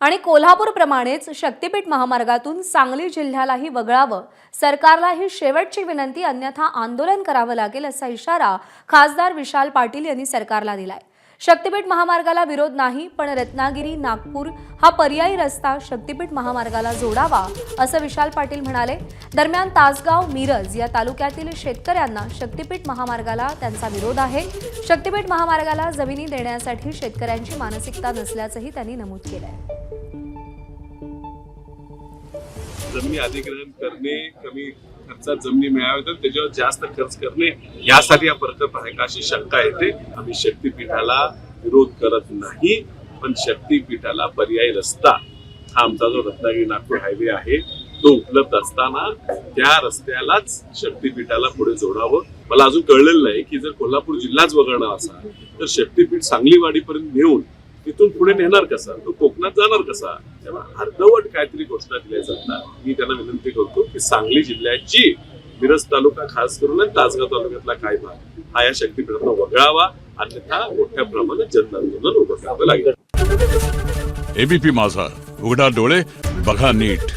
आणि कोल्हापूरप्रमाणेच शक्तीपीठ महामार्गातून सांगली जिल्ह्यालाही वगळावं, सरकारला ही शेवटची विनंती, अन्यथा आंदोलन करावं लागेल असा इशारा खासदार विशाल पाटील यांनी सरकारला दिलाय। शक्तीपीठ महामार्गाला विरोध नाही, पण रत्नागिरी नागपूर हा पर्यायी रस्ता शक्तीपीठ महामार्गाला जोडावा असं विशाल पाटील म्हणाले। दरम्यान तासगाव मिरज या तालुक्यातील शेतकऱ्यांना शक्तीपीठ महामार्गाला त्यांचा विरोध आहे। शक्तीपीठ महामार्गाला जमिनी देण्यासाठी शेतकऱ्यांची मानसिकता नसल्याचंही त्यांनी नमूद केलंय। जमिनी अधिग्रहण करणे, कमी खर्चात जमिनी मिळाव्या तर त्याच्यावर जास्त खर्च करणे, यासाठी हा प्रकल्प आहे का अशी शंका येते। आम्ही शक्तीपीठाला विरोध करत नाही, पण शक्तीपीठाला पर्यायी रस्ता हा आमचा जो रत्नागिरी नागपूर हायवे आहे तो उपलब्ध असताना त्या रस्त्यालाच शक्तीपीठाला पुढे जोडावं। मला अजून कळलेलं नाही की जर कोल्हापूर जिल्हाच वगळणार असा तर शक्तीपीठ सांगलीवाडीपर्यंत नेऊन तिथून पुढे नेणार कसा, तो कोकणात जाणार कसा। तेव्हा अर्धवट काहीतरी घोषणा दिल्या जातात। मी त्यांना विनंती करतो की सांगली जिल्ह्याची मिरज तालुका खास करून आणि तासगाव तालुक्यातला काय भाग हा या शक्तीपीठाला वगळावा, अन्यथा मोठ्या प्रमाणात जनआंदोलन उभं करावं लागेल। एबीपी माझा, उघडा डोळे बघा नीट।